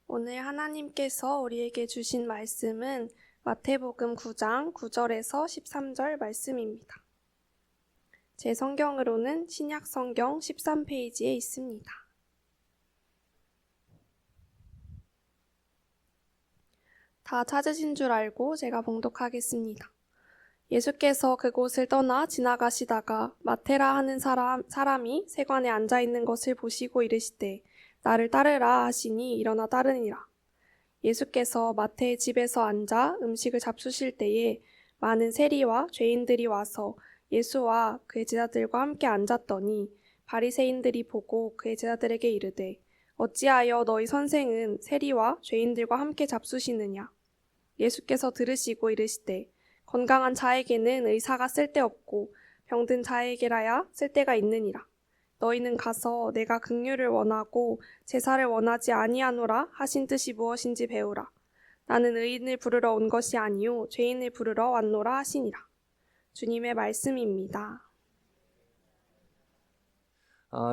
오늘 하나님께서 우리에게 주신 말씀은 마태복음 9장 9절에서 13절 말씀입니다. 제 성경으로는 신약 성경 13페이지에 있습니다. 다 찾으신 줄 알고 제가 봉독하겠습니다. 예수께서 그곳을 떠나 지나가시다가 마테라 하는 사람이 세관에 앉아 있는 것을 보시고 이르시되 나를 따르라 하시니 일어나 따르니라. 예수께서 마태의 집에서 앉아 음식을 잡수실 때에 많은 세리와 죄인들이 와서 예수와 그의 제자들과 함께 앉았더니 바리새인들이 보고 그의 제자들에게 이르되 어찌하여 너희 선생은 세리와 죄인들과 함께 잡수시느냐. 예수께서 들으시고 이르시되 건강한 자에게는 의사가 쓸데없고 병든 자에게라야 쓸데가 있느니라. 너희는 가서 내가 긍휼을 원하고 제사를 원하지 아니하노라 하신 뜻이 무엇인지 배우라. 나는 의인을 부르러 온 것이 아니요 죄인을 부르러 왔노라 하시니라. 주님의 말씀입니다.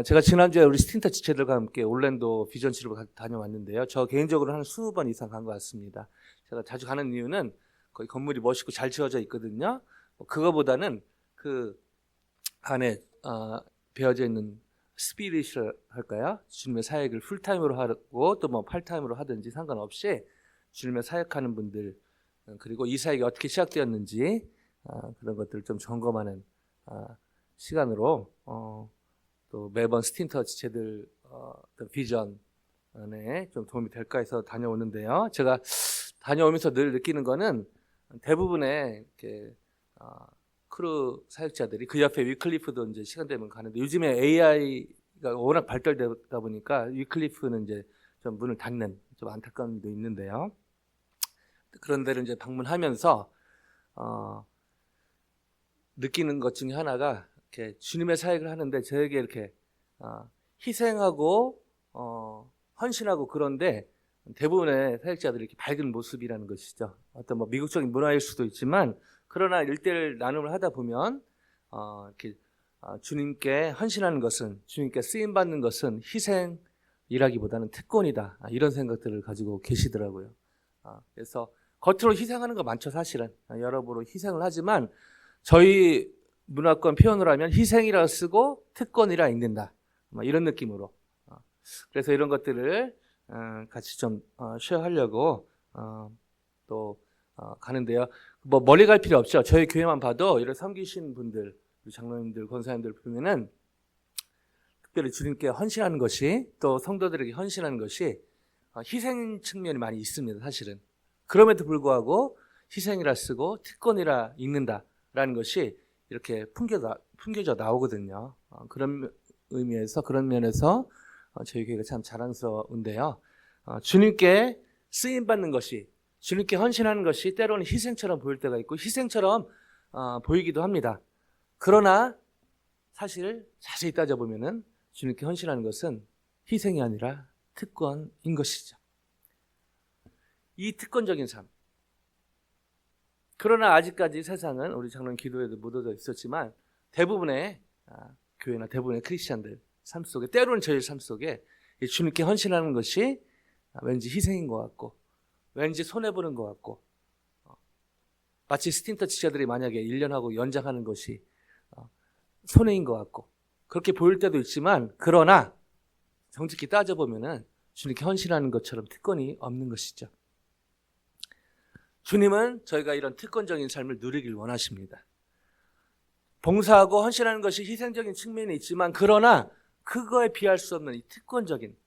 제가 지난주에 우리 스틴터 지체들과 함께 올랜도 비전 치료를 다녀왔는데요. 저 개인적으로 한 20번 이상 간 것 같습니다. 제가 자주 가는 이유는 거기 건물이 멋있고 잘 지어져 있거든요. 그거보다는 그 안에 배어져 있는 스피릿을 할까요? 주님의 사역을 풀타임으로 하고 또 뭐 팔타임으로 하든지 상관없이 주님의 사역하는 분들, 그리고 이 사역이 어떻게 시작되었는지 그런 것들을 좀 점검하는 시간으로 또 매번 스틴터 지체들 비전에 좀 도움이 될까 해서 다녀오는데요. 제가 다녀오면서 늘 느끼는 거는 대부분의 이렇게 크루 사역자들이, 그 옆에 위클리프도 이제 시간 되면 가는데, 요즘에 AI가 워낙 발달되다 보니까 위클리프는 이제 좀 문을 닫는 좀 안타까운 일도 있는데요. 그런 데를 이제 방문하면서 느끼는 것 중에 하나가, 이렇게 주님의 사역을 하는데 저에게 이렇게 희생하고 헌신하고, 그런데 대부분의 사역자들이 이렇게 밝은 모습이라는 것이죠. 어떤 뭐 미국적인 문화일 수도 있지만, 그러나 일대일 나눔을 하다 보면 이렇게 주님께 헌신하는 것은, 주님께 쓰임 받는 것은 희생이라기보다는 특권이다, 이런 생각들을 가지고 계시더라고요. 그래서 겉으로 희생하는 거 많죠, 사실은. 여러모로 희생을 하지만 저희 문화권 표현으로 하면 희생이라 쓰고 특권이라 읽는다, 이런 느낌으로. 그래서 이런 것들을 같이 좀 쉐어하려고 또 가는데요. 뭐 멀리 갈 필요 없죠. 저희 교회만 봐도 이런 섬기신 분들, 장로님들, 권사님들 보면은 특별히 주님께 헌신하는 것이, 또 성도들에게 헌신하는 것이 희생 측면이 많이 있습니다, 사실은. 그럼에도 불구하고 희생이라 쓰고 특권이라 읽는다라는 것이 이렇게 풍겨져 나오거든요. 그런 의미에서, 그런 면에서 저희 교회가 참 자랑스러운데요. 주님께 쓰임받는 것이, 주님께 헌신하는 것이 때로는 희생처럼 보일 때가 있고 희생처럼 보이기도 합니다. 그러나 사실 자세히 따져보면은 주님께 헌신하는 것은 희생이 아니라 특권인 것이죠. 이 특권적인 삶. 그러나 아직까지 세상은, 우리 장로님 기도에도 묻어져 있었지만, 대부분의 교회나 대부분의 크리스찬들 삶 속에, 때로는 저희 삶 속에 주님께 헌신하는 것이 왠지 희생인 것 같고, 왠지 손해보는 것 같고, 마치 스틴터 지체들이 만약에 1년하고 연장하는 것이 손해인 것 같고, 그렇게 보일 때도 있지만, 그러나 정직히 따져보면은 주님께 헌신하는 것처럼 특권이 없는 것이죠. 주님은 저희가 이런 특권적인 삶을 누리길 원하십니다. 봉사하고 헌신하는 것이 희생적인 측면이 있지만, 그러나 그거에 비할 수 없는 이 특권적인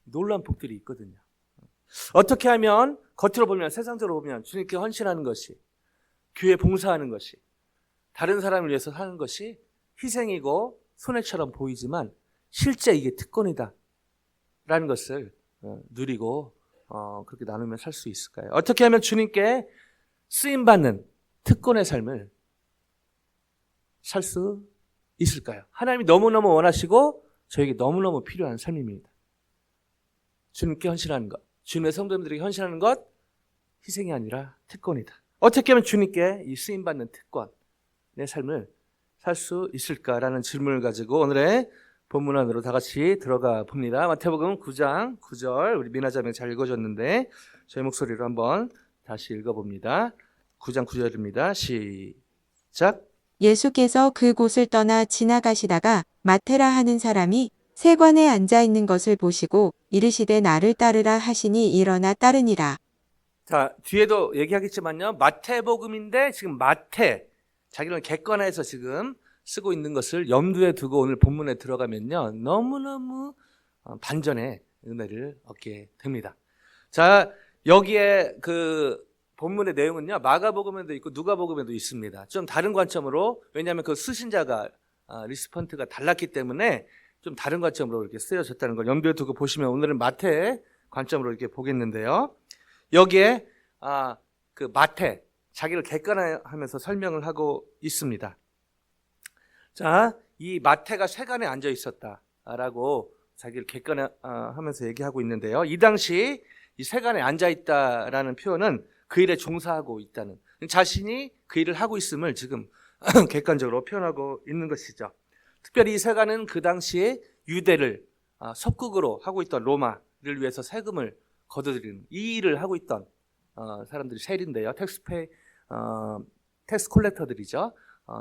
놀라운 복들이 있거든요. 어떻게 하면, 겉으로 보면, 세상적으로 보면 주님께 헌신하는 것이, 교회 봉사하는 것이, 다른 사람을 위해서 하는 것이 희생이고 손해처럼 보이지만 실제 이게 특권이다 라는 것을 누리고 그렇게 나누며 살 수 있을까요? 어떻게 하면 주님께 쓰임받는 특권의 삶을 살 수 있을까요? 하나님이 너무너무 원하시고 저에게 너무너무 필요한 삶입니다. 주님께 헌신하는 것, 주님의 성도님들에게 헌신하는 것, 희생이 아니라 특권이다. 어떻게 하면 주님께 이 쓰임받는 특권의 삶을 살 수 있을까라는 질문을 가지고 오늘의 본문 안으로 다 같이 들어가 봅니다. 마태복음 9장 9절 우리 미나자매 잘 읽어줬는데 저희 목소리로 한번 다시 읽어봅니다. 9장 9절입니다. 시작. 예수께서 그곳을 떠나 지나가시다가 마테라 하는 사람이 세관에 앉아 있는 것을 보시고 이르시되 나를 따르라 하시니 일어나 따르니라. 자, 뒤에도 얘기하겠지만요. 마태복음인데 지금 마태, 자기는 객관화해서 지금 쓰고 있는 것을 염두에 두고 오늘 본문에 들어가면요. 너무너무 반전의 은혜를 얻게 됩니다. 자, 여기에 그 본문의 내용은요. 마가복음에도 있고 누가복음에도 있습니다. 좀 다른 관점으로, 왜냐하면 그 수신자가 리스펀트가 달랐기 때문에 좀 다른 관점으로 이렇게 쓰여졌다는 걸 염두에 두고 보시면 오늘은 마태 관점으로 이렇게 보겠는데요. 여기에 그 마태 자기를 객관화하면서 설명을 하고 있습니다. 자, 이 마태가 세관에 앉아 있었다라고 자기를 객관화하면서 얘기하고 있는데요. 이 당시 이 세관에 앉아 있다라는 표현은 그 일에 종사하고 있다는, 자신이 그 일을 하고 있음을 지금 객관적으로 표현하고 있는 것이죠. 특별히 이 세관은 그 당시에 유대를 속국으로 하고 있던 로마를 위해서 세금을 거둬들이는 이 일을 하고 있던 사람들이 세리인데요. 텍스 콜렉터들이죠.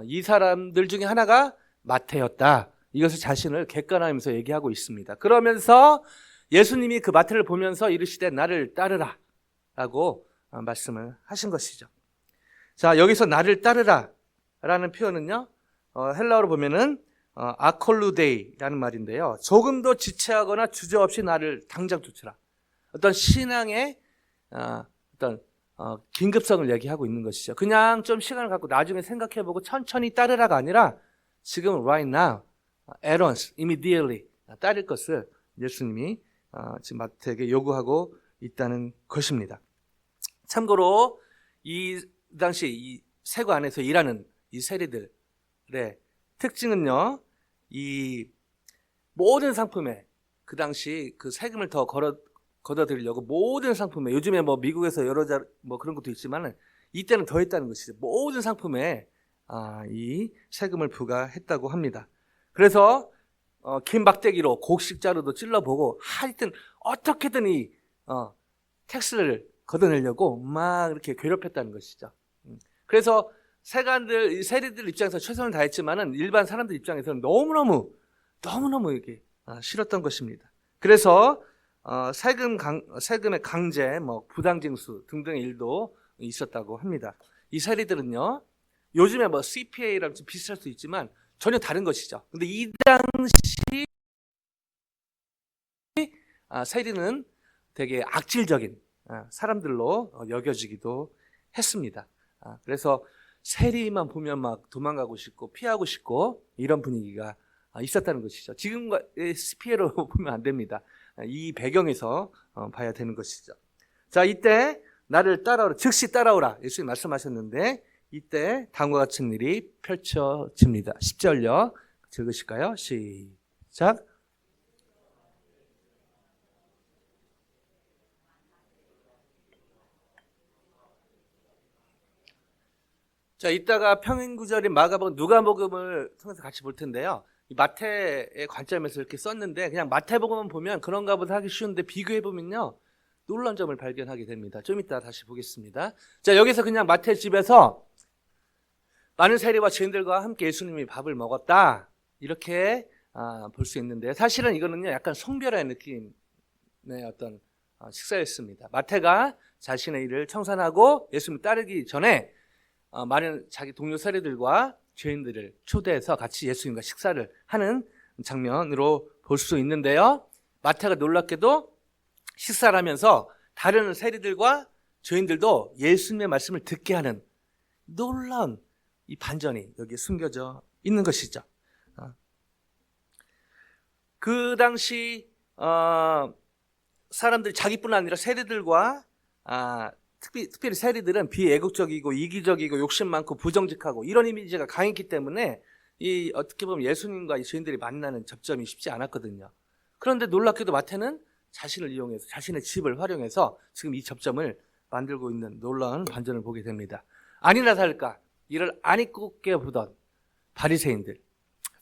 이 사람들 중에 하나가 마태였다. 이것을 자신을 객관화하면서 얘기하고 있습니다. 그러면서 예수님이 그 마태를 보면서 이르시되 나를 따르라 라고 말씀을 하신 것이죠. 자, 여기서 나를 따르라 라는 표현은요, 헬라어로 보면은 아콜루데이라는 말인데요. 조금도 지체하거나 주저없이 나를 당장 쫓으라. 어떤 신앙의 어떤 긴급성을 얘기하고 있는 것이죠. 그냥 좀 시간을 갖고 나중에 생각해보고 천천히 따르라가 아니라 지금 right now, at once, immediately 따를 것을 예수님이 지금 마태에게 요구하고 있다는 것입니다. 참고로 이 당시 이 세관 안에서 일하는 이 세리들의 특징은요, 이 모든 상품에 그 당시 그 세금을 더 걷어들이려고 모든 상품에, 요즘에 뭐 미국에서 여러 뭐 그런 것도 있지만 이때는 더 했다는 것이죠. 모든 상품에 이 세금을 부과했다고 합니다. 그래서 긴 막대기로 곡식자루도 찔러보고 하여튼 어떻게든 이 텍스를 걷어내려고 막 이렇게 괴롭혔다는 것이죠. 그래서 세관들, 세리들 입장에서 최선을 다했지만은 일반 사람들 입장에서는 너무너무 이렇게 싫었던 것입니다. 그래서 세금의 강제, 뭐 부당징수 등등의 일도 있었다고 합니다. 이 세리들은요, 요즘에 뭐 CPA랑 좀 비슷할 수 있지만 전혀 다른 것이죠. 근데 이 당시 세리는 되게 악질적인 사람들로 여겨지기도 했습니다. 그래서 세리만 보면 막 도망가고 싶고 피하고 싶고 이런 분위기가 있었다는 것이죠. 지금과의 CPA로 보면 안 됩니다. 이 배경에서 봐야 되는 것이죠. 자, 이때 나를 따라오라, 즉시 따라오라 예수님 말씀하셨는데 이때 다음과 같은 일이 펼쳐집니다. 10절요. 읽으실까요? 시작. 자, 이따가 평행구절인 마가복음, 누가복음을 통해서 같이 볼 텐데요. 이 마태의 관점에서 이렇게 썼는데 그냥 마태복음만 보면 그런가 보다 하기 쉬운데 비교해보면요, 놀라운 점을 발견하게 됩니다. 좀 이따 다시 보겠습니다. 자, 여기서 그냥 마태 집에서 많은 세리와 죄인들과 함께 예수님이 밥을 먹었다, 이렇게 볼 수 있는데 사실은 이거는요 약간 성별의 느낌의 어떤 식사였습니다. 마태가 자신의 일을 청산하고 예수님을 따르기 전에 많은 자기 동료 세리들과 죄인들을 초대해서 같이 예수님과 식사를 하는 장면으로 볼 수 있는데요, 마태가 놀랍게도 식사를 하면서 다른 세리들과 죄인들도 예수님의 말씀을 듣게 하는 놀라운 이 반전이 여기에 숨겨져 있는 것이죠. 그 당시 사람들이, 자기뿐 아니라 세리들과 특별히 세리들은 비애국적이고 이기적이고 욕심 많고 부정직하고 이런 이미지가 강했기 때문에 이 어떻게 보면 예수님과 이 죄인들이 만나는 접점이 쉽지 않았거든요. 그런데 놀랍게도 마태는 자신을 이용해서 자신의 집을 활용해서 지금 이 접점을 만들고 있는 놀라운 반전을 보게 됩니다. 아니나 다를까 이를 안 입게 보던 바리새인들,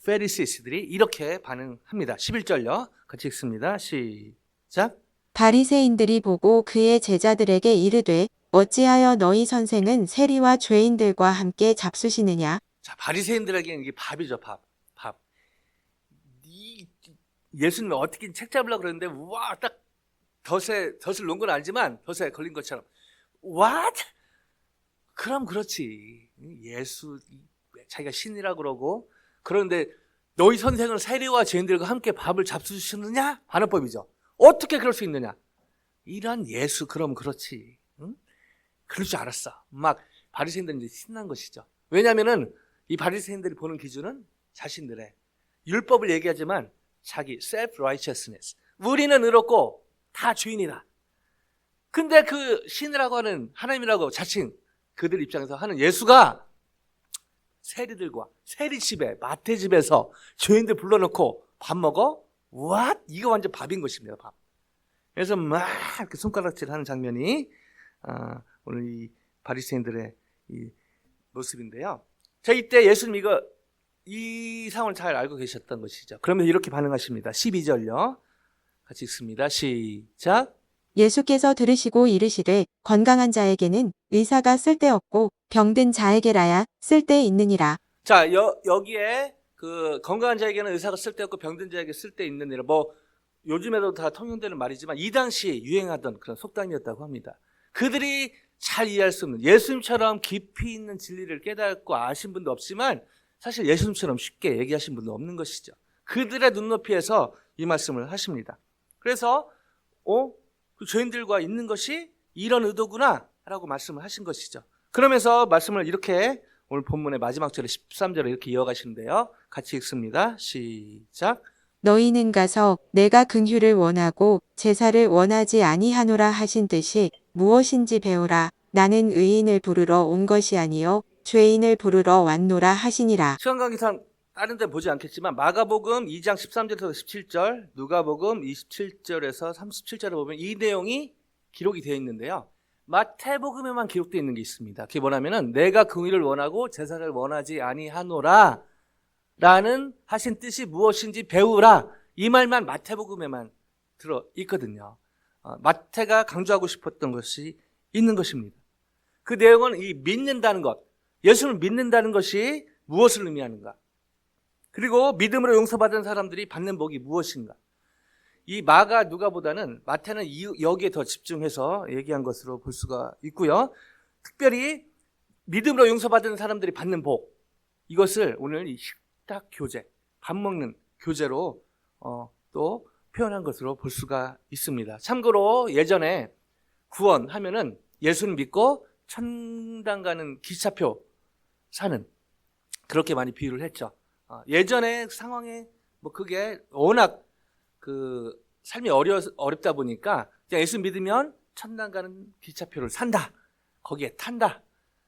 페리시스들이 이렇게 반응합니다. 11절요. 같이 읽습니다. 시작. 바리새인들이 보고 그의 제자들에게 이르되 어찌하여 너희 선생은 세리와 죄인들과 함께 잡수시느냐? 자, 바리새인들에게는 이게 밥이죠, 밥. 밥. 예수님이 어떻게 책 잡으려고 그러는데 와, 딱 덫을 놓은 건 알지만 덫에 걸린 것처럼 What? 그럼 그렇지. 예수 자기가 신이라고 그러고 그런데 너희 선생은 세리와 죄인들과 함께 밥을 잡수시느냐? 반어법이죠. 어떻게 그럴 수 있느냐? 이런 예수 그럼 그렇지. 응? 그럴 줄 알았어. 막 바리새인들은 이제 신난 것이죠. 왜냐하면은 이 바리새인들이 보는 기준은 자신들의 율법을 얘기하지만 자기 self-righteousness. 우리는 의롭고 다 죄인이다. 근데 그 신이라고 하는 하나님이라고 자칭 그들 입장에서 하는 예수가 세리들과 세리집에 마태집에서 죄인들 불러놓고 밥 먹어? What? 이거 완전 밥인 것입니다. 밥. 그래서 막 이렇게 손가락질하는 장면이 오늘 이 바리새인들의 이 모습인데요. 자, 이때 예수님 이 상황을 잘 알고 계셨던 것이죠. 그러면 이렇게 반응하십니다. 12절요. 같이 읽습니다. 시작. 예수께서 들으시고 이르시되 건강한 자에게는 의사가 쓸데없고 병든 자에게라야 쓸데있느니라. 자, 여기에 그 건강한 자에게는 의사가 쓸데없고 병든 자에게 쓸데있느니라. 뭐 요즘에도 다 통용되는 말이지만 이 당시 유행하던 그런 속담이었다고 합니다. 그들이 잘 이해할 수 없는 예수님처럼 깊이 있는 진리를 깨닫고 아신 분도 없지만 사실 예수님처럼 쉽게 얘기하신 분도 없는 것이죠. 그들의 눈높이에서 이 말씀을 하십니다. 그래서 그 죄인들과 있는 것이 이런 의도구나 라고 말씀을 하신 것이죠. 그러면서 말씀을 이렇게 오늘 본문의 마지막 절에 13절에 이렇게 이어가시는데요. 같이 읽습니다. 시작. 너희는 가서 내가 긍휼을 원하고 제사를 원하지 아니하노라 하신 뜻이 무엇인지 배우라. 나는 의인을 부르러 온 것이 아니요 죄인을 부르러 왔노라 하시니라. 시간 관계상 다른 데 보지 않겠지만 마가복음 2장 13절에서 17절, 누가복음 27절에서 37절에 보면 이 내용이 기록이 되어 있는데요. 마태복음에만 기록되어 있는 게 있습니다. 그게 뭐냐면은 내가 긍휼을 원하고 제사를 원하지 아니하노라 라는 하신 뜻이 무엇인지 배우라. 이 말만 마태복음에만 들어 있거든요. 마태가 강조하고 싶었던 것이 있는 것입니다. 그 내용은 이 믿는다는 것, 예수를 믿는다는 것이 무엇을 의미하는가? 그리고 믿음으로 용서받은 사람들이 받는 복이 무엇인가? 이 마가 누가보다는 마태는 여기에 더 집중해서 얘기한 것으로 볼 수가 있고요. 특별히 믿음으로 용서받은 사람들이 받는 복, 이것을 오늘 이 식탁 교제, 밥 먹는 교제로 또 표현한 것으로 볼 수가 있습니다. 참고로 예전에 구원하면은 예수를 믿고 천당 가는 기차표 사는, 그렇게 많이 비유를 했죠. 예전의 상황에 뭐 그게 워낙 그 삶이 어렵다 보니까 그냥 예수 믿으면 천당 가는 기차표를 산다. 거기에 탄다.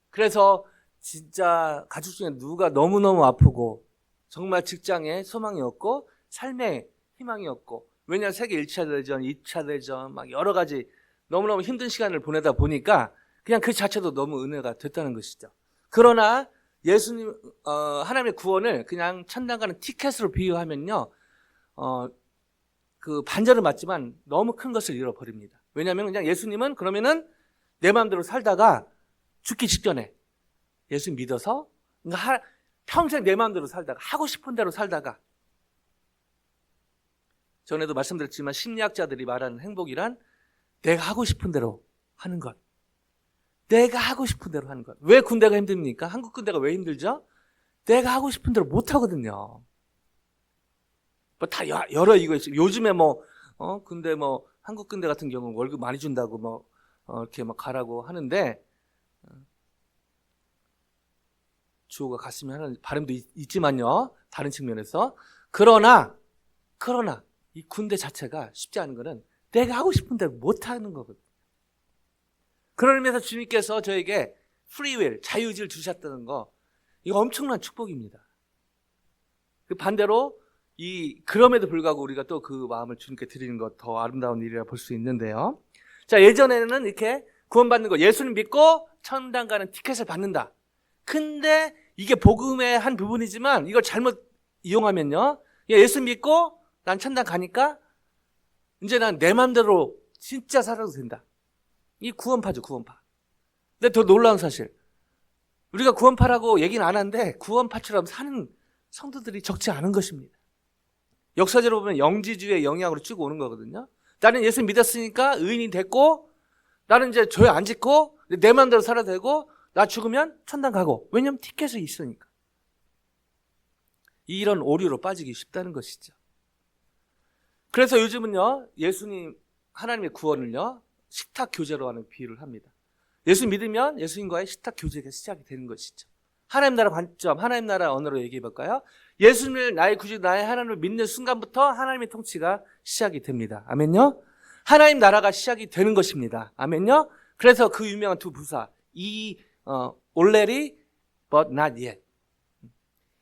그래서 진짜 가족 중에 누가 너무너무 아프고 정말 직장에 소망이 없고 삶에 희망이 없고, 왜냐하면 세계 1차 대전, 2차 대전 막 여러 가지 너무너무 힘든 시간을 보내다 보니까 그냥 그 자체도 너무 은혜가 됐다는 것이죠. 그러나 예수님, 하나님의 구원을 그냥 천당 가는 티켓으로 비유하면요, 그 반절은 맞지만 너무 큰 것을 잃어버립니다. 왜냐하면 그냥 예수님은 그러면은 내 마음대로 살다가 죽기 직전에 예수 믿어서 평생 내 마음대로 살다가 하고 싶은 대로 살다가, 전에도 말씀드렸지만 심리학자들이 말하는 행복이란 내가 하고 싶은 대로 하는 것. 내가 하고 싶은 대로 하는 것. 왜 군대가 힘듭니까? 한국 군대가 왜 힘들죠? 내가 하고 싶은 대로 못 하거든요. 뭐 다 여러 이유가 있어요. 요즘에 근데 한국 군대 같은 경우는 월급 많이 준다고 이렇게 가라고 하는데, 주호가 갔으면 하는 바람도 있지만요. 다른 측면에서. 그러나 이 군대 자체가 쉽지 않은 거는 내가 하고 싶은 대로 못 하는 거거든요. 그런 의미에서 주님께서 저에게 프리윌, 자유의지를 주셨다는 거, 이거 엄청난 축복입니다. 그 반대로 그럼에도 불구하고 우리가 또 그 마음을 주님께 드리는 것 더 아름다운 일이라 볼 수 있는데요. 자, 예전에는 이렇게 구원받는 거, 예수님 믿고 천당 가는 티켓을 받는다. 근데 이게 복음의 한 부분이지만 이걸 잘못 이용하면요, 예수 믿고 난 천당 가니까 이제 난 내 맘대로 진짜 살아도 된다. 이 구원파죠, 구원파. 근데 더 놀라운 사실, 우리가 구원파라고 얘기는 안 하는데 구원파처럼 사는 성도들이 적지 않은 것입니다. 역사적으로 보면 영지주의 영향으로 쭉 오는 거거든요. 나는 예수 믿었으니까 의인이 됐고, 나는 이제 죄 안 짓고 내 마음대로 살아도 되고, 나 죽으면 천당 가고. 왜냐면 티켓이 있으니까. 이런 오류로 빠지기 쉽다는 것이죠. 그래서 요즘은요, 예수님, 하나님의 구원을요, 식탁 교제로 하는 비유를 합니다. 예수 믿으면 예수님과의 식탁 교제가 시작이 되는 것이죠. 하나님 나라 관점, 하나님 나라 언어로 얘기해 볼까요? 예수님을 나의 구주, 나의 하나님을 믿는 순간부터 하나님의 통치가 시작이 됩니다. 아멘요? 하나님 나라가 시작이 되는 것입니다. 아멘요? 그래서 그 유명한 두 부사, already but not yet.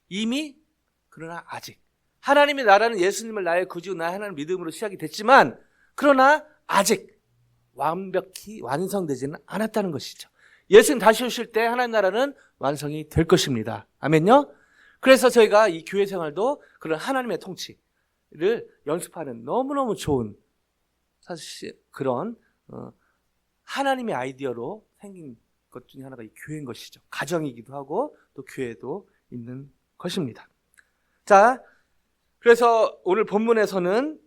이미 그러나 아직. 하나님의 나라는 예수님을 나의 구주, 나의 하나님 믿음으로 시작이 됐지만, 그러나 아직 완벽히 완성되지는 않았다는 것이죠. 예수님 다시 오실 때 하나님 나라는 완성이 될 것입니다. 아멘요? 그래서 저희가 이 교회 생활도 그런 하나님의 통치를 연습하는 너무너무 좋은, 사실 그런 하나님의 아이디어로 생긴 것 중에 하나가 이 교회인 것이죠. 가정이기도 하고 또 교회도 있는 것입니다. 자, 그래서 오늘 본문에서는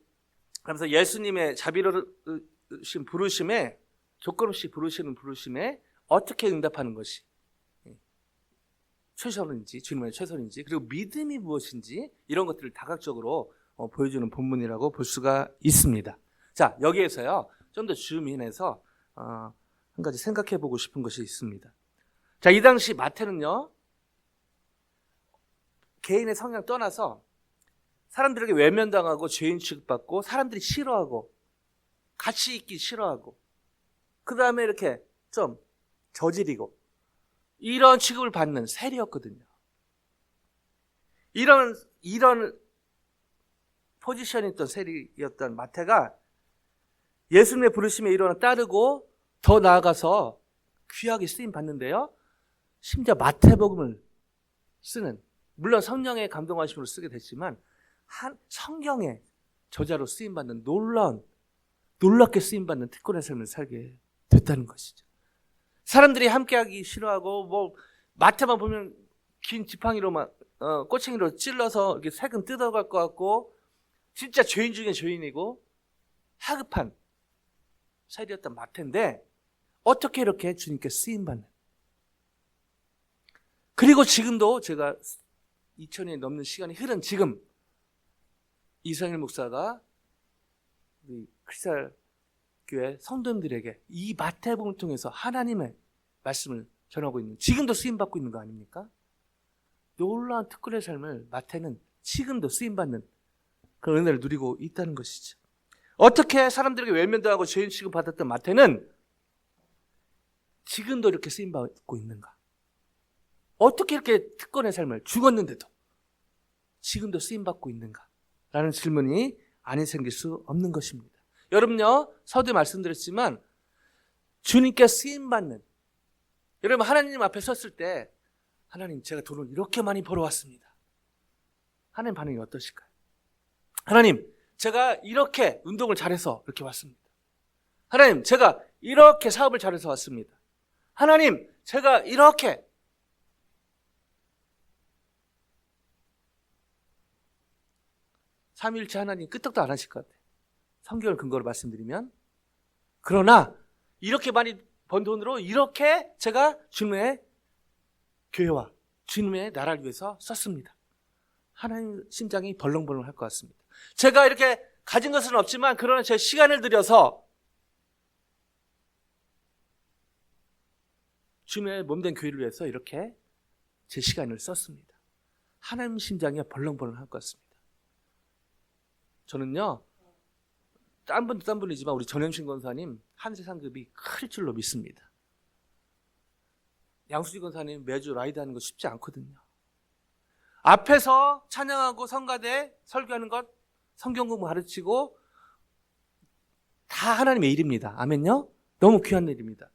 그래서 예수님의 자비로우신 부르심에, 조건 없이 부르시는 부르심에 어떻게 응답하는 것이 최선인지, 주님의 최선인지, 그리고 믿음이 무엇인지, 이런 것들을 다각적으로 보여주는 본문이라고 볼 수가 있습니다. 자, 여기에서요, 좀 더 줌인해서 한 가지 생각해 보고 싶은 것이 있습니다. 자, 이 당시 마태는요, 개인의 성향 떠나서 사람들에게 외면당하고 죄인 취급받고 사람들이 싫어하고 같이 있기 싫어하고 그 다음에 이렇게 좀 저질이고 이런 취급을 받는 세리였거든요. 이런 포지션이 있던 세리였던 마태가 예수님의 부르심에 일어나 따르고 더 나아가서 귀하게 쓰임 받는데요, 심지어 마태복음을 쓰는, 물론 성령의 감동하심으로 쓰게 됐지만 한 성경의 저자로 쓰임 받는 놀랍게 쓰임 받는 특권의 삶을 살게 됐다는 것이죠. 사람들이 함께하기 싫어하고, 뭐 마태만 보면 긴 지팡이로만 꼬챙이로 찔러서 이렇게 세금 뜯어갈 것 같고, 진짜 죄인 중에 죄인이고 하급한 세리였던 마태인데 어떻게 이렇게 주님께 쓰임 받는, 그리고 지금도 제가 2000년이 넘는 시간이 흐른 지금 이성일 목사가 우리 크리스탈 교회 성도님들에게 이 마태복음을 통해서 하나님의 말씀을 전하고 있는, 지금도 쓰임받고 있는 거 아닙니까? 놀라운 특권의 삶을 마태는 지금도 쓰임받는 그런 은혜를 누리고 있다는 것이죠. 어떻게 사람들에게 외면당하고 죄인 취급받았던 마태는 지금도 이렇게 쓰임받고 있는가? 어떻게 이렇게 특권의 삶을, 죽었는데도 지금도 쓰임받고 있는가? 라는 질문이 안 생길 수 없는 것입니다. 여러분요, 서두에 말씀드렸지만 주님께 쓰임받는, 여러분 하나님 앞에 섰을 때 하나님, 제가 돈을 이렇게 많이 벌어왔습니다. 하나님 반응이 어떠실까요? 하나님, 제가 이렇게 운동을 잘해서 이렇게 왔습니다. 하나님, 제가 이렇게 사업을 잘해서 왔습니다. 하나님, 제가 이렇게. 삼위일체 하나님 끄떡도 안 하실 것 같아요. 성경을 근거로 말씀드리면. 그러나 이렇게 많이 번 돈으로 이렇게 제가 주님의 교회와 주님의 나라를 위해서 썼습니다. 하나님 심장이 벌렁벌렁 할 것 같습니다. 제가 이렇게 가진 것은 없지만 그러나 제 시간을 들여서 주님의 몸된 교회를 위해서 이렇게 제 시간을 썼습니다. 하나님 심장이 벌렁벌렁 할 것 같습니다. 저는요, 딴 분이지만 우리 전현신 권사님 한세 상급이 클 줄로 믿습니다. 양수지 권사님 매주 라이드 하는 거 쉽지 않거든요. 앞에서 찬양하고 성가대 설교하는 것, 성경 공부 가르치고 다 하나님의 일입니다. 아멘요? 너무 귀한 일입니다.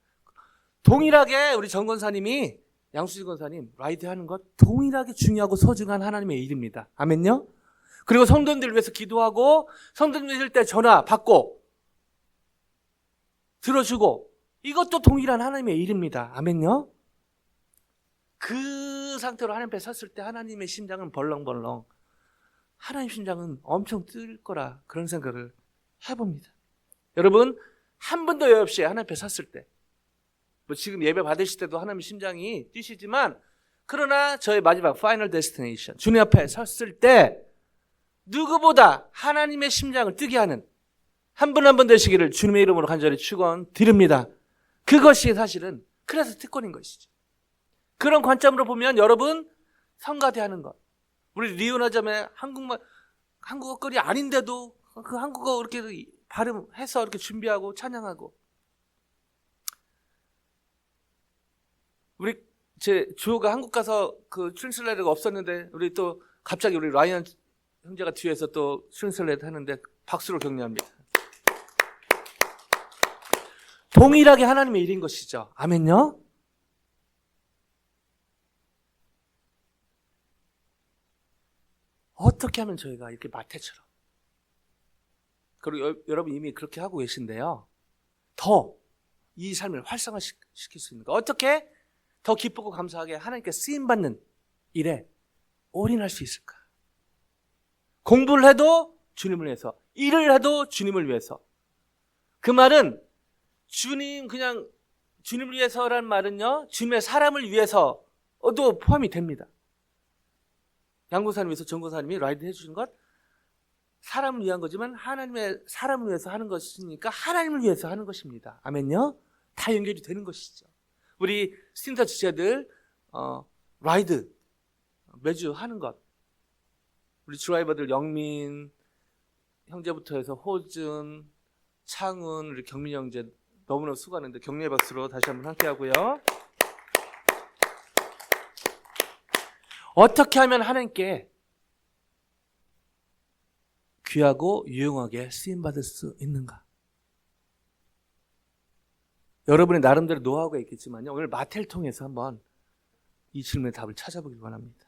동일하게 우리 정 권사님이 양수진 권사님, 라이드 하는 것 동일하게 중요하고 소중한 하나님의 일입니다. 아멘요? 그리고 성도님들을 위해서 기도하고 성도님들 때 전화 받고 들어주고 이것도 동일한 하나님의 일입니다. 아멘요? 그 상태로 하나님 앞에 섰을 때 하나님의 심장은 벌렁벌렁, 하나님 심장은 엄청 뜰 거라 그런 생각을 해봅니다. 여러분, 한 번도 여유 없이 하나님 앞에 섰을 때, 뭐 지금 예배 받으실 때도 하나님 심장이 뛰시지만, 그러나 저의 마지막 파이널 데스티네이션, 주님 앞에 섰을 때 누구보다 하나님의 심장을 뜨게 하는 한 분 한 분 되시기를 주님의 이름으로 간절히 축원드립니다. 그것이 사실은 그래서 특권인 것이죠. 그런 관점으로 보면 여러분, 성가대하는 것, 우리 리오나점의 한국어 거리 아닌데도 그 한국어 이렇게 발음해서 이렇게 준비하고 찬양하고, 우리 제 주호가 한국 가서 그 트랜슬레이터가 없었는데 우리 또 갑자기 우리 라이언 형제가 뒤에서 또 트랜슬레이터 하는데 박수로 격려합니다. 동일하게 하나님의 일인 것이죠. 아멘요? 어떻게 하면 저희가 이렇게 마태처럼, 그리고 여러분 이미 그렇게 하고 계신데요, 더 이 삶을 활성화시킬 수 있는가? 어떻게 더 기쁘고 감사하게 하나님께 쓰임받는 일에 올인할 수 있을까? 공부를 해도 주님을 위해서, 일을 해도 주님을 위해서. 그 말은 그냥 주님을 위해서란 말은요, 주님의 사람을 위해서도 포함이 됩니다. 양고사님 위해서 정고사님이 라이드 해주신 것, 사람을 위한 거지만 하나님의 사람을 위해서 하는 것이니까 하나님을 위해서 하는 것입니다. 아멘요? 다 연결이 되는 것이죠. 우리 스팀터 지체들 라이드 매주 하는 것, 우리 드라이버들 영민 형제부터 해서 호준, 창훈, 우리 경민 형제 너무나 수고하는데 격려의 박수로 다시 한번 함께 하고요. 어떻게 하면 하나님께 귀하고 유용하게 쓰임받을 수 있는가? 여러분의 나름대로 노하우가 있겠지만요, 오늘 마태를 통해서 한번 이 질문의 답을 찾아보길 원합니다.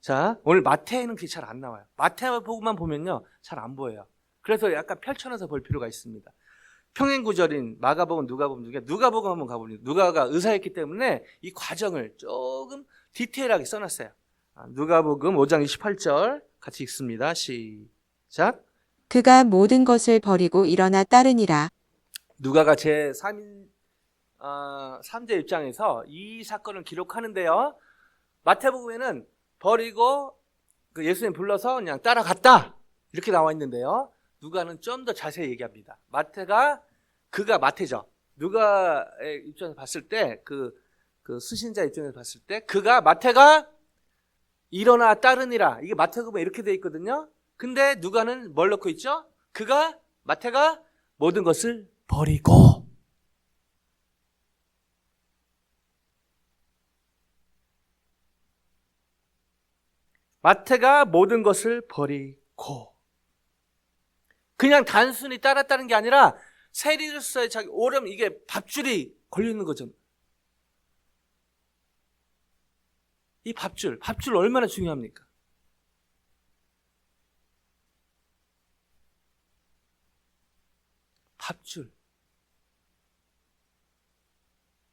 자, 오늘 마태에는 그게 잘 안 나와요. 마태복음만 보면요, 잘 안 보여요. 그래서 약간 펼쳐놔서 볼 필요가 있습니다. 평행구절인 마가복음, 누가복음 중에 누가복음 한번 가보니, 누가가 의사였기 때문에 이 과정을 조금 디테일하게 써놨어요. 누가복음 5장 28절 같이 읽습니다. 시작. 그가 모든 것을 버리고 일어나 따르니라. 누가가 제 3제 입장에서 이 사건을 기록하는데요, 마태복음에는 버리고 그 예수님 불러서 그냥 따라갔다 이렇게 나와 있는데요, 누가는 좀 더 자세히 얘기합니다. 그가 마태죠. 누가의 입장에서 봤을 때, 그 수신자 입장에서 봤을 때, 마태가 일어나 따르니라, 이게 마태복음에 이렇게 돼 있거든요. 근데 누가는 뭘 넣고 있죠? 마태가 모든 것을 버리고, 마태가 모든 것을 버리고, 그냥 단순히 따랐다는 게 아니라 세리로서의 자기 오름, 이게 밥줄이 걸려 있는 거죠. 이 밥줄 얼마나 중요합니까? 밥줄.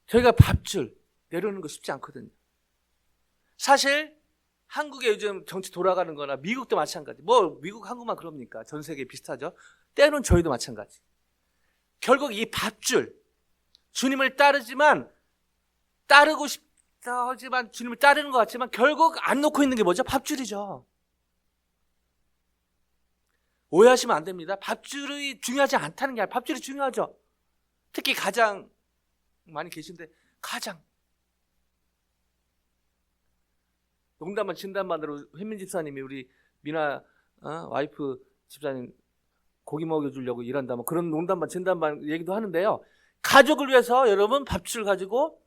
저희가 밥줄 내려오는 거 쉽지 않거든요. 사실 한국에 요즘 정치 돌아가는 거나 미국도 마찬가지. 뭐 미국, 한국만 그럽니까? 전 세계 비슷하죠. 때로는 저희도 마찬가지. 결국 이 밥줄, 주님을 따르고 싶다 하지만 주님을 따르는 것 같지만 결국 안 놓고 있는 게 뭐죠? 밥줄이죠. 오해하시면 안 됩니다. 밥줄이 중요하지 않다는 게 아니라 밥줄이 중요하죠. 특히 가장 많이 계신데, 가장 농담만 진담만으로 혜민 집사님이 우리 미나 와이프 집사님 고기 먹여주려고 일한다, 뭐 그런 농담만 진담만 얘기도 하는데요, 가족을 위해서 여러분 밥줄 가지고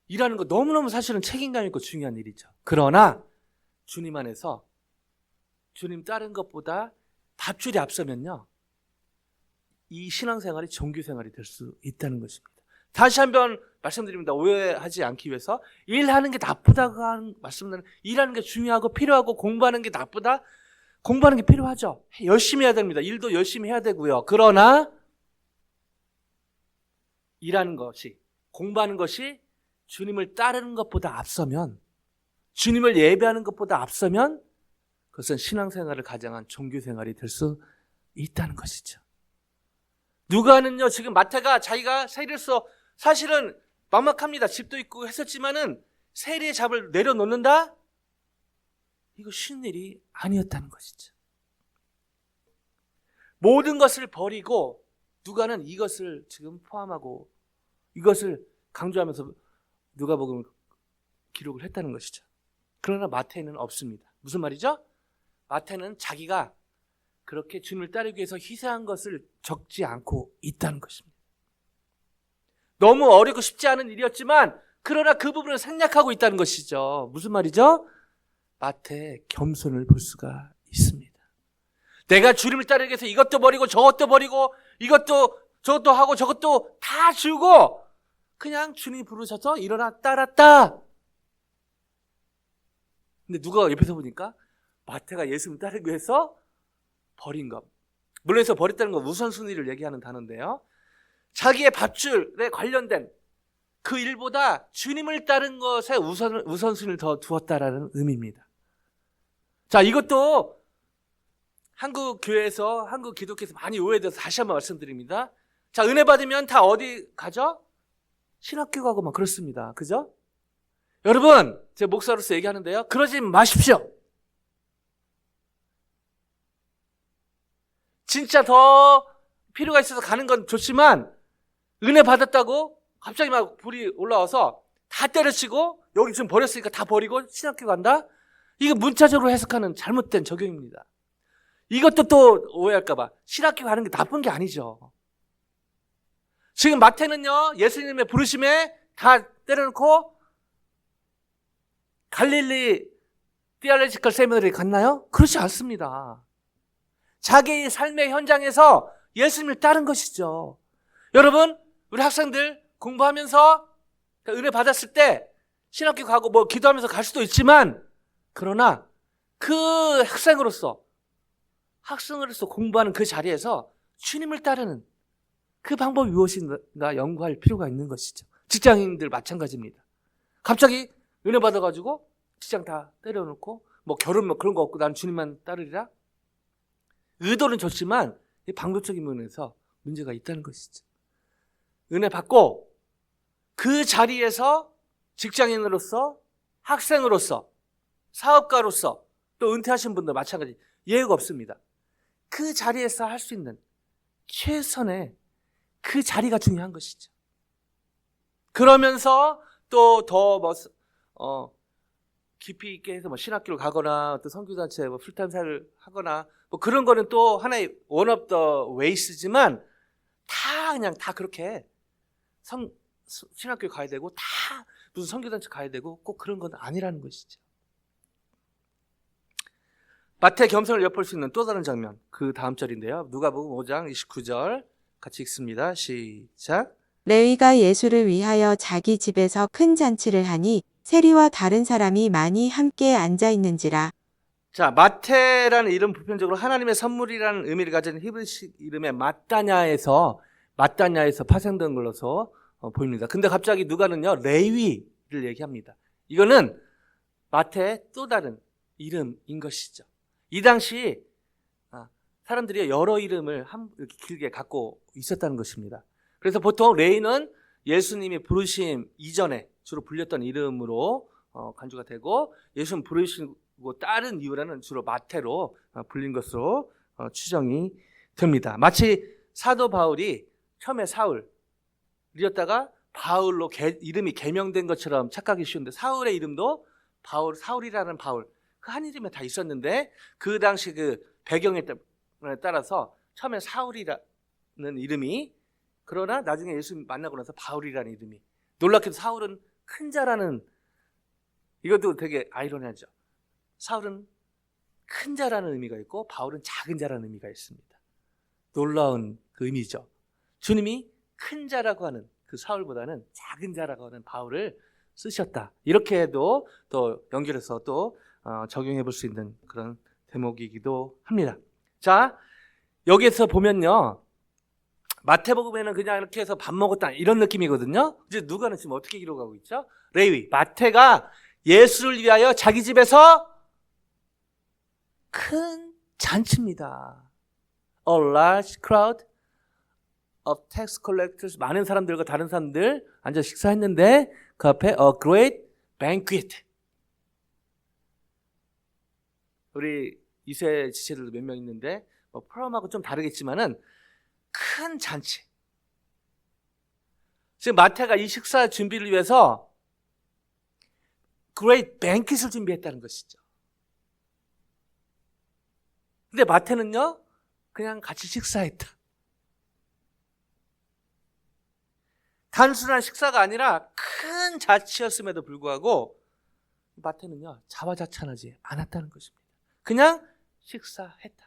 일하는 거 너무너무 사실은 책임감 있고 중요한 일이죠. 그러나 주님 안에서 주님 따른 것보다 밥줄이 앞서면요, 이 신앙생활이 종교생활이 될 수 있다는 것입니다. 다시 한번 말씀드립니다. 오해하지 않기 위해서. 일하는 게 나쁘다고 하는 말씀은 일하는 게 중요하고 필요하고 공부하는 게 나쁘다? 공부하는 게 필요하죠. 열심히 해야 됩니다. 일도 열심히 해야 되고요. 그러나 일하는 것이, 공부하는 것이 주님을 따르는 것보다 앞서면, 주님을 예배하는 것보다 앞서면 그것은 신앙생활을 가장한 종교생활이 될 수 있다는 것이죠. 누가는요, 지금 마태가 자기가 세리로서 사실은 막막합니다. 집도 있고 했었지만은 세리의 잡을 내려놓는다? 이거 쉬운 일이 아니었다는 것이죠. 모든 것을 버리고 누가는 이것을 지금 포함하고 이것을 강조하면서 누가복음을 기록을 했다는 것이죠. 그러나 마태는 없습니다. 무슨 말이죠? 마태는 자기가 그렇게 주님을 따르기 위해서 희생한 것을 적지 않고 있다는 것입니다. 너무 어렵고 쉽지 않은 일이었지만 그러나 그 부분을 생략하고 있다는 것이죠. 무슨 말이죠? 마태의 겸손을 볼 수가 있습니다. 내가 주님을 따르기 위해서 이것도 버리고 저것도 버리고 이것도 저것도 하고 저것도 다 주고 그냥 주님이 부르셔서 일어나 따랐다. 근데 누가 옆에서 보니까 마태가 예수님을 따르기 위해서 버린 것. 물론 해서 버렸다는 건 우선순위를 얘기하는 단어인데요. 자기의 밧줄에 관련된 그 일보다 주님을 따른 것에 우선순위를 더 두었다라는 의미입니다. 자, 이것도 한국 교회에서, 한국 기독교에서 많이 오해돼서 다시 한번 말씀드립니다. 자, 은혜 받으면 다 어디 가죠? 신학교 가고 막 그렇습니다. 그죠? 여러분, 제 목사로서 얘기하는데요. 그러지 마십시오. 진짜 더 필요가 있어서 가는 건 좋지만 은혜 받았다고 갑자기 막 불이 올라와서 다 때려치고 여기 지금 버렸으니까 다 버리고 신학교 간다? 이거 문자적으로 해석하는 잘못된 적용입니다. 이것도 또 오해할까봐 신학교 가는 게 나쁜 게 아니죠. 지금 마태는요, 예수님의 부르심에 다 때려놓고 갈릴리 디알레지컬 세미나리에 갔나요? 그렇지 않습니다. 자기의 삶의 현장에서 예수님을 따른 것이죠. 여러분, 우리 학생들 공부하면서 은혜 받았을 때 신학교 가고 뭐 기도하면서 갈 수도 있지만 그러나 그 학생으로서 공부하는 그 자리에서 주님을 따르는 그 방법이 무엇인가 연구할 필요가 있는 것이죠. 직장인들 마찬가지입니다. 갑자기 은혜 받아가지고 직장 다 때려놓고 뭐 결혼 뭐 그런 거 없고 난 주님만 따르리라? 의도는 좋지만 방법적인 면에서 문제가 있다는 것이죠. 은혜 받고 그 자리에서 직장인으로서, 학생으로서, 사업가로서 또 은퇴하신 분들 마찬가지 예외가 없습니다. 그 자리에서 할 수 있는 최선의 그 자리가 중요한 것이죠. 그러면서 또 더 깊이 있게 해서 뭐 신학교를 가거나 또 선교단체 뭐 풀타임 사를 하거나 뭐 그런 거는 또 하나의 one of the ways지만 다 그냥 다 그렇게 신학교 가야 되고 다 무슨 선교단체 가야 되고 꼭 그런 건 아니라는 것이죠. 마태의 겸손을 엿볼 수 있는 또 다른 장면, 그 다음 절인데요. 누가복음 5장 29절 같이 읽습니다. 시작. 레위가 예수를 위하여 자기 집에서 큰 잔치를 하니 세리와 다른 사람이 많이 함께 앉아 있는지라. 자, 마태라는 이름 보편적으로 하나님의 선물이라는 의미를 가진 히브리식 이름의 마따냐에서 파생된 걸로서 보입니다. 근데 갑자기 누가는요, 레위를 얘기합니다. 이거는 마태의 또 다른 이름인 것이죠. 이 당시 사람들이 여러 이름을 이렇게 길게 갖고 있었다는 것입니다. 그래서 보통 레위는 예수님이 부르심 이전에 주로 불렸던 이름으로 간주가 되고 예수님 부르시고 따른 이유라는 주로 마태로 불린 것으로 추정이 됩니다. 마치 사도 바울이 처음에 사울이었다가 바울로 이름이 개명된 것처럼 착각이 쉬운데 이름의 이름도 사울이라는 바울 그 한 이름에 다 있었는데 그 당시 그 배경에 따라서 처음에 사울이라는 이름이 그러나 나중에 예수 만나고 나서 바울이라는 이름이 놀랍게도 사울은 큰 자라는 이것도 되게 아이러니하죠. 사울은 큰 자라는 의미가 있고 바울은 작은 자라는 의미가 있습니다. 놀라운 그 의미죠. 주님이 큰 자라고 하는 그 사울보다는 작은 자라고 하는 바울을 쓰셨다. 이렇게 해도 또 연결해서 또 적용해 볼 수 있는 그런 대목이기도 합니다. 자, 여기에서 보면요, 마태복음에는 그냥 이렇게 해서 밥 먹었다 이런 느낌이거든요. 이제 누가는 지금 어떻게 기록하고 있죠? 레위, 마태가 예수를 위하여 자기 집에서 큰 잔치입니다. A large crowd of tax collectors, 많은 사람들과 다른 사람들 앉아 식사했는데 그 앞에 a great banquet. 우리 2세 지체들도 몇 명 있는데 뭐 프롬하고 좀 다르겠지만은 큰 잔치. 지금 마태가 이 식사 준비를 위해서 great banquet을 준비했다는 것이죠. 근데 마태는요, 그냥 같이 식사했다. 단순한 식사가 아니라 큰 잔치였음에도 불구하고 마태는요, 자화자찬하지 않았다는 것입니다. 그냥 식사했다.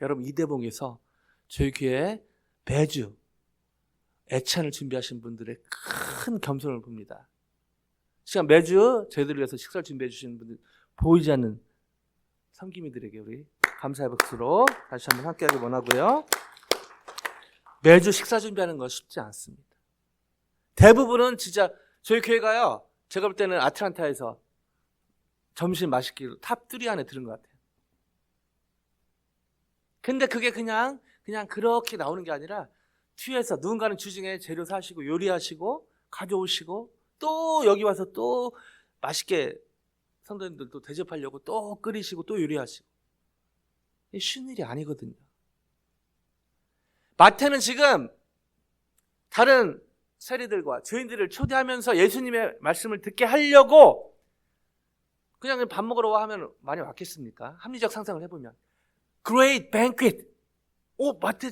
여러분, 이 대목에서 저희 교회에 매주 애찬을 준비하신 분들의 큰 겸손을 봅니다. 시간 매주 저희들을 위해서 식사를 준비해 주시는 분들, 보이지 않는 섬김이들에게 우리 감사의 박수로 다시 한번 함께하기 원하고요. 매주 식사 준비하는 건 쉽지 않습니다. 대부분은 진짜 저희 교회가요, 제가 볼 때는 아틀란타에서 점심 맛있기로 탑3 안에 들은 것 같아요. 근데 그게 그냥 그렇게 나오는 게 아니라 뒤에서 누군가는 주중에 재료 사시고 요리하시고 가져오시고 또 여기 와서 또 맛있게 성도님들 또 대접하려고 또 끓이시고 또 요리하시고, 이게 쉬운 일이 아니거든요. 마태는 지금 다른 세리들과 죄인들을 초대하면서 예수님의 말씀을 듣게 하려고 그냥 밥 먹으러 와 하면 많이 왔겠습니까? 합리적 상상을 해보면 Great banquet. 마태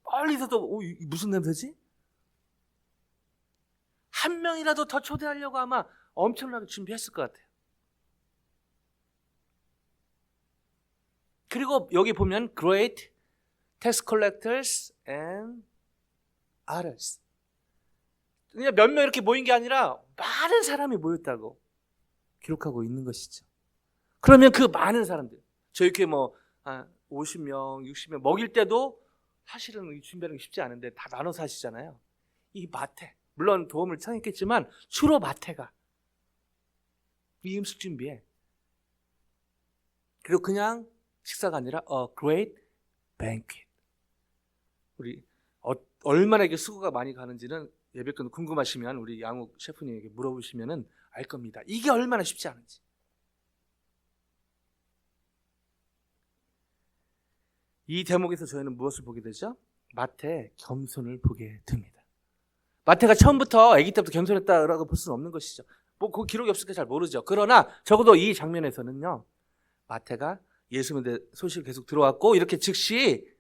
빨리서도 무슨 냄새지? 한 명이라도 더 초대하려고 아마 엄청나게 준비했을 것 같아요. 그리고 여기 보면 Great tax collectors and others. 그냥 몇 명 이렇게 모인 게 아니라 많은 사람이 모였다고 기록하고 있는 것이죠. 그러면 그 많은 사람들, 저희 교회 뭐 50명, 60명 먹일 때도 사실은 준비하는 게 쉽지 않은데 다 나눠서 하시잖아요. 이 마태, 물론 도움을 청했겠지만 주로 마태가 이 음식 준비에, 그리고 그냥 식사가 아니라 a great banquet. 우리 얼마나 이게 수고가 많이 가는지는 예배 끝 궁금하시면 우리 양욱 셰프님에게 물어보시면 알 겁니다. 이게 얼마나 쉽지 않은지. 이 대목에서 저희는 무엇을 보게 되죠? 마태의 겸손을 보게 됩니다. 마태가 처음부터 아기 때부터 겸손했다라고 볼 수는 없는 것이죠. 뭐 그 기록이 없으니까 잘 모르죠. 그러나 적어도 이 장면에서는요, 마태가 예수님에 대해 소식이 계속 들어왔고 이렇게 즉시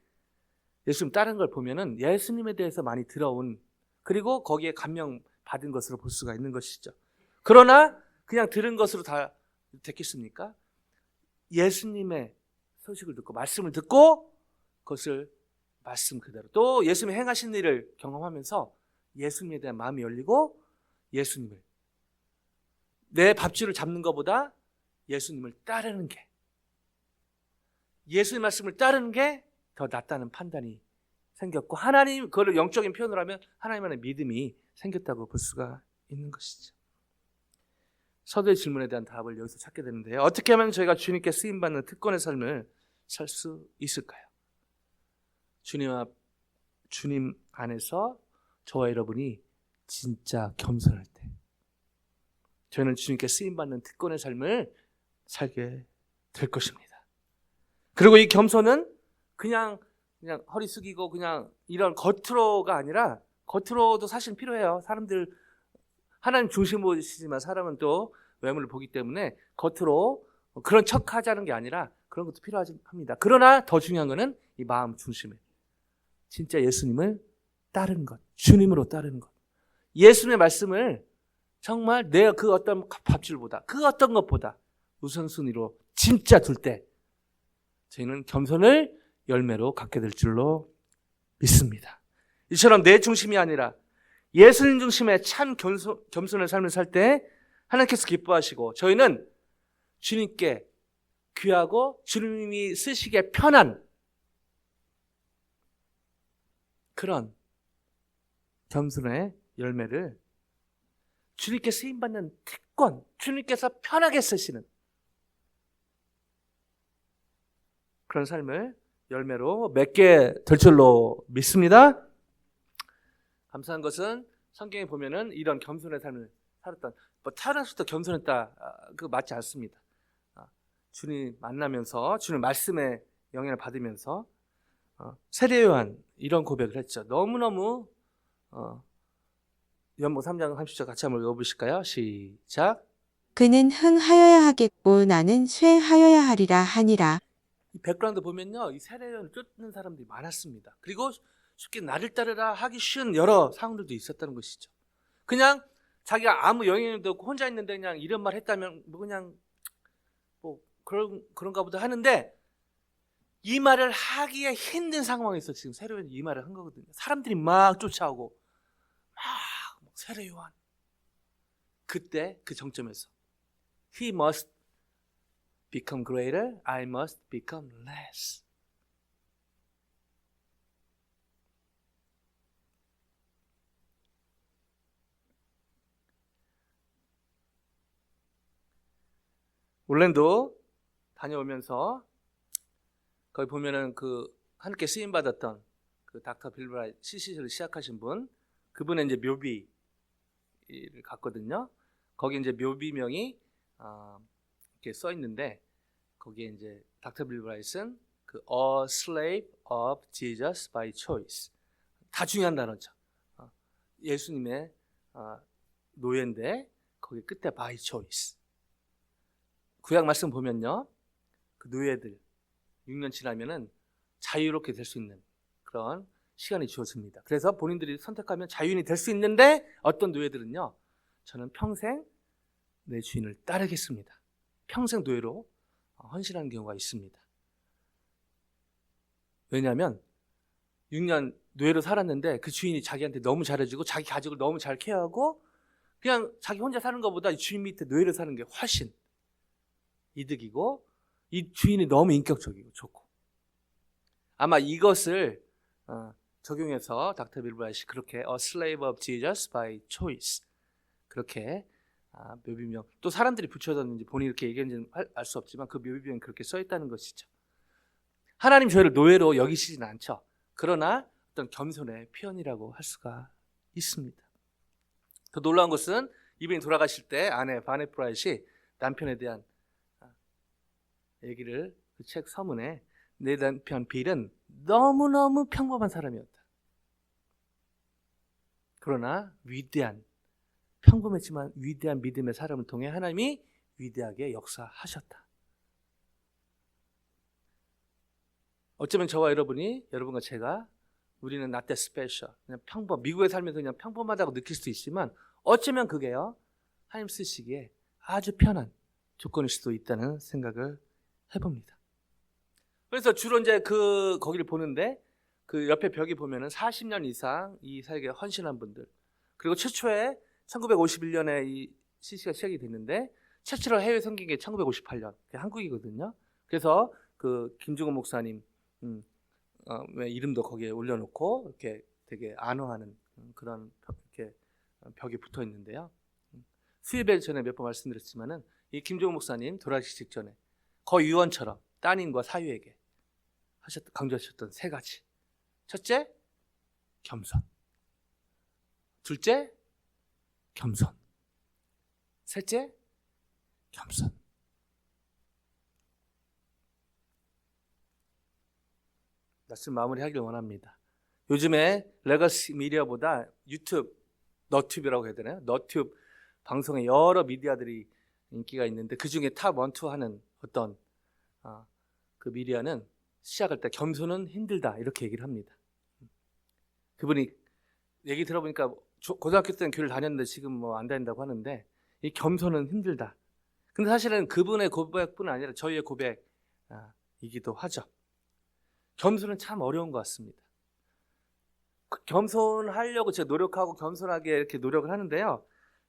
예수님 따른 걸 보면은 예수님에 대해서 많이 들어온, 그리고 거기에 감명 받은 것으로 볼 수가 있는 것이죠. 그러나 그냥 들은 것으로 다 됐겠습니까? 예수님의 소식을 듣고 말씀을 듣고 그것을 말씀 그대로 또 예수님이 행하신 일을 경험하면서 예수님에 대한 마음이 열리고 예수님을, 내 밥줄을 잡는 것보다 예수님을 따르는 게, 예수님 말씀을 따르는 게 더 낫다는 판단이 생겼고, 하나님, 그걸 영적인 표현을 하면 하나님 안에 믿음이 생겼다고 볼 수가 있는 것이죠. 서두의 질문에 대한 답을 여기서 찾게 되는데요, 어떻게 하면 저희가 주님께 쓰임받는 특권의 삶을 살 수 있을까요? 주님 안에서 저와 여러분이 진짜 겸손할 때 저희는 주님께 쓰임받는 특권의 삶을 살게 될 것입니다. 그리고 이 겸손은 그냥 허리 숙이고 그냥 이런 겉으로가 아니라, 겉으로도 사실 필요해요. 사람들, 하나님 중심이시지만 사람은 또 외모를 보기 때문에 겉으로 그런 척 하자는 게 아니라 그런 것도 필요합니다. 그러나 더 중요한 것은 이 마음 중심에 진짜 예수님을 따르는 것, 주님으로 따르는 것, 예수님의 말씀을 정말 내 그 어떤 밥줄보다, 그 어떤 것보다 우선순위로 진짜 둘 때 저희는 겸손을 열매로 갖게 될 줄로 믿습니다. 이처럼 내 중심이 아니라 예수님 중심의 참 겸손의 삶을 살 때 하나님께서 기뻐하시고 저희는 주님께 귀하고 주님이 쓰시기에 편한 그런 겸손의 열매를 주님께 쓰임받는 특권, 주님께서 편하게 쓰시는 그런 삶을 열매로 맺게 될 줄로 믿습니다. 감사한 것은 성경에 보면은 이런 겸손의 삶을 살았던, 태어나서부터 겸손했다, 그거 맞지 않습니다. 주님 만나면서 주님 말씀의 영향을 받으면서 세례 요한 이런 고백을 했죠. 너무너무 요한복음 3장 30절 같이 한번 읽어보실까요? 시작. 그는 흥하여야 하겠고 나는 쇠하여야 하리라 하니라. 이 백그라운드 보면요, 이 세례 요한을 쫓는 사람들이 많았습니다. 그리고 쉽게 나를 따르라 하기 쉬운 여러 상황들도 있었다는 것이죠. 그냥 자기가 아무 영향도 없고 혼자 있는데 그냥 이런 말 했다면 뭐 그냥 뭐 그런가 보다 하는데, 이 말을 하기에 힘든 상황에서 지금 세례 요한이 이 말을 한 거거든요. 사람들이 막 쫓아오고 막 세례 요한, 그때 그 정점에서 He must become greater, I must become less. 올랜도 다녀오면서 거기 보면은 그 하나님께 쓰임 받았던 그 닥터 빌 브라이 CC를 시작하신 분, 그분의 이제 묘비를 갔거든요. 거기 이제 묘비명이 이렇게 써 있는데, 거기에 이제 닥터 빌 브라이트는 그 A slave of Jesus by choice, 다 중요한 단어죠. 예수님의 노예인데 거기 끝에 by choice. 구약 말씀 보면요, 그 노예들 6년 지나면은 자유롭게 될 수 있는 그런 시간이 주어집니다. 그래서 본인들이 선택하면 자유인이 될 수 있는데, 어떤 노예들은요, 저는 평생 내 주인을 따르겠습니다, 평생 노예로 헌신하는 경우가 있습니다. 왜냐하면 6년 노예로 살았는데 그 주인이 자기한테 너무 잘해주고 자기 가족을 너무 잘 케어하고 그냥 자기 혼자 사는 것보다 이 주인 밑에 노예로 사는 게 훨씬 이득이고, 이 주인이 너무 인격적이고 좋고, 아마 이것을 적용해서 닥터 빌 브라이트이 그렇게 A slave of Jesus by choice, 그렇게 묘비명, 또 사람들이 붙여뒀는지 본인이 이렇게 얘기했는지는 알 수 없지만 그 묘비명이 그렇게 써있다는 것이죠. 하나님 저희를 노예로 여기시진 않죠. 그러나 어떤 겸손의 표현이라고 할 수가 있습니다. 더 놀라운 것은 이분이 돌아가실 때 아내 바넷 브라이트이 남편에 대한 얘기를 그 책 서문에, 내 남편 빌은 너무너무 평범한 사람이었다, 그러나 위대한, 평범했지만 위대한 믿음의 사람을 통해 하나님이 위대하게 역사하셨다. 어쩌면 저와 여러분이, 여러분과 제가, 우리는 not that special, 그냥 미국에 살면서 그냥 평범하다고 느낄 수도 있지만, 어쩌면 그게요, 하나님 쓰시기에 아주 편한 조건일 수도 있다는 생각을 해봅니다. 그래서 주로 이제 거기를 보는데, 그 옆에 벽에 보면은 40년 이상 이 사역에 헌신한 분들, 그리고 최초에 1951년에 이 CC가 시작이 됐는데 최초로 해외 섬긴 게 1958년, 한국이거든요. 그래서 그 김중호 목사님 이름도 거기에 올려놓고 이렇게 되게 안호하는 그런 이렇게 벽에 붙어 있는데요. 수요일 전에 몇 번 말씀드렸지만은 이 김종호 목사님 돌아가시기 직전에 거의 유언처럼 따님과 사유에게 강조하셨던 세 가지. 첫째, 겸손. 둘째, 겸손. 셋째, 겸손. 말씀 마무리하길 원합니다. 요즘에 레거시 미디어보다 유튜브, 너튜브라고 해야 되나요? 너튜브 방송에 여러 미디어들이 인기가 있는데, 그 중에 탑 1, 2 하는 어떤 그 미디어는 시작할 때 겸손은 힘들다 이렇게 얘기를 합니다. 그분이 얘기 들어보니까 고등학교 때는 교회를 다녔는데 지금 뭐 안 다닌다고 하는데, 이 겸손은 힘들다. 근데 사실은 그분의 고백뿐 아니라 저희의 고백이기도 하죠. 겸손은 참 어려운 것 같습니다. 겸손하려고 제가 노력하고 겸손하게 이렇게 노력을 하는데요.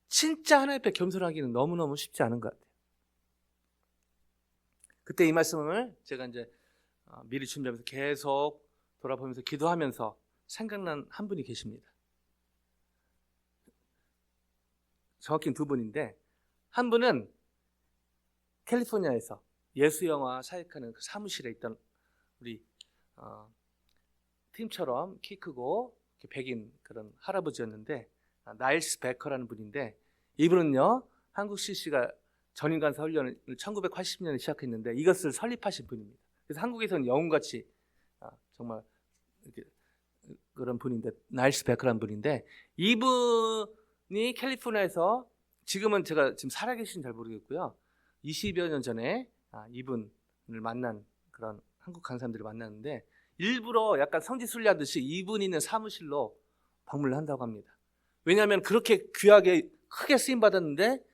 진짜 하나님 앞에 겸손하기는 너무너무 쉽지 않은 것 같아요. 그때 이 말씀을 제가 이제 미리 준비하면서 계속 돌아보면서 기도하면서 생각난 한 분이 계십니다. 정확히는 두 분인데, 한 분은 캘리포니아에서 예수영화 사역하는 그 사무실에 있던 우리 팀처럼 키 크고 백인 그런 할아버지였는데, 나일스 베커라는 분인데, 이분은요 한국 CC가 전인간사 훈련을 1980년에 시작했는데 이것을 설립하신 분입니다. 그래서 한국에서는 영웅같이 정말 이렇게 그런 분인데, 나일스 베커라는 분인데, 이분이 캘리포니아에서 지금은 제가 지금 살아계신지 잘 모르겠고요. 20여 년 전에 이분을 만난 그런 한국 간사님들을 만났는데, 일부러 약간 성지순례하듯이 이분이 있는 사무실로 방문을 한다고 합니다. 왜냐하면 그렇게 귀하게 크게 쓰임 받았는데,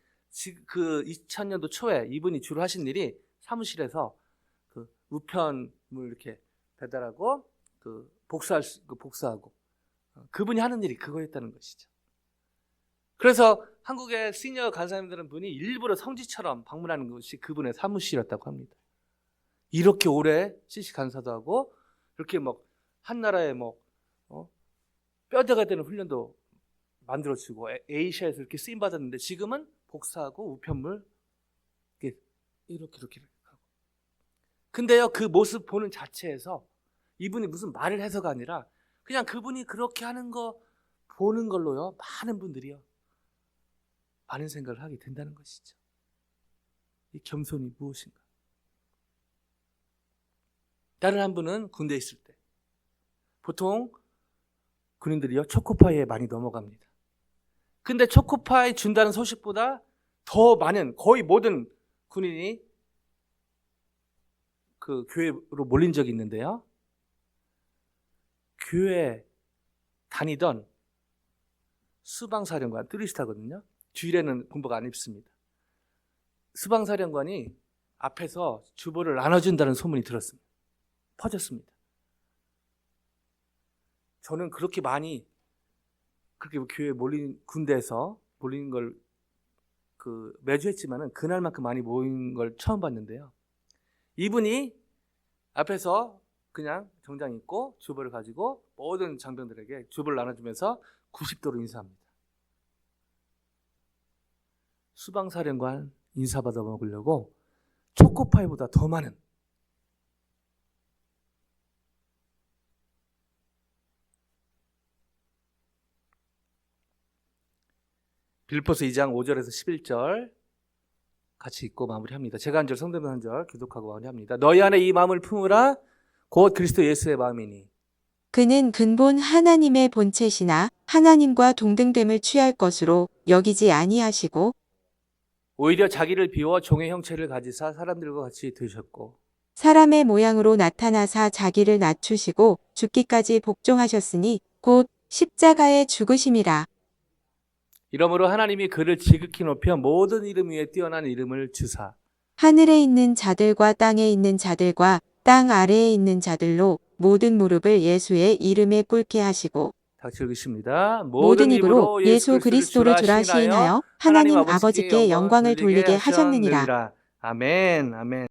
그 2000년도 초에 이분이 주로 하신 일이 사무실에서 그 우편물 이렇게 배달하고 복사하고 그분이 하는 일이 그거였다는 것이죠. 그래서 한국의 시니어 간사님들은 분이 일부러 성지처럼 방문하는 것이 그분의 사무실이었다고 합니다. 이렇게 오래 CC 간사도 하고 이렇게 한 나라에 뼈대가 되는 훈련도 만들어주고 에이시아에서 이렇게 쓰임 받았는데, 지금은 복사하고 우편물 이렇게 하고. 근데요, 그 모습 보는 자체에서 이분이 무슨 말을 해서가 아니라 그냥 그분이 그렇게 하는 거 보는 걸로요, 많은 분들이요 많은 생각을 하게 된다는 것이죠. 이 겸손이 무엇인가? 다른 한 분은 군대에 있을 때 보통 군인들이요 초코파이에 많이 넘어갑니다. 근데 초코파이 준다는 소식보다 더 많은, 거의 모든 군인이 그 교회로 몰린 적이 있는데요, 교회 다니던 수방사령관, 뚜리스타거든요. 주일에는 군복 안 입습니다. 수방사령관이 앞에서 주보를 나눠준다는 소문이 들었습니다. 퍼졌습니다. 저는 그렇게 많이 그렇게 교회에 몰린, 군대에서 몰린 걸 매주 했지만은 그날만큼 많이 모인 걸 처음 봤는데요, 이분이 앞에서 그냥 정장 입고 주보를 가지고 모든 장병들에게 주보를 나눠주면서 90도로 인사합니다. 수방사령관 인사받아 먹으려고 초코파이보다 더 많은, 빌립보서 2장 5절에서 11절 같이 읽고 마무리합니다. 제가 한 절, 성도님 한 절 기독하고 마무리합니다. 너희 안에 이 마음을 품으라. 곧 그리스도 예수의 마음이니. 그는 근본 하나님의 본체시나 하나님과 동등됨을 취할 것으로 여기지 아니하시고 오히려 자기를 비워 종의 형체를 가지사 사람들과 같이 되셨고 사람의 모양으로 나타나사 자기를 낮추시고 죽기까지 복종하셨으니 곧 십자가의 죽으심이라. 이러므로 하나님이 그를 지극히 높여 모든 이름 위에 뛰어난 이름을 주사 하늘에 있는 자들과 땅에 있는 자들과 땅 아래에 있는 자들로 모든 무릎을 예수의 이름에 꿇게 하시고 같이 읽으십니다. 모든 입으로 예수 그리스도를 주라 시인하여 하나님 아버지께 영광을 돌리게 하셨느니라. 아멘, 아멘.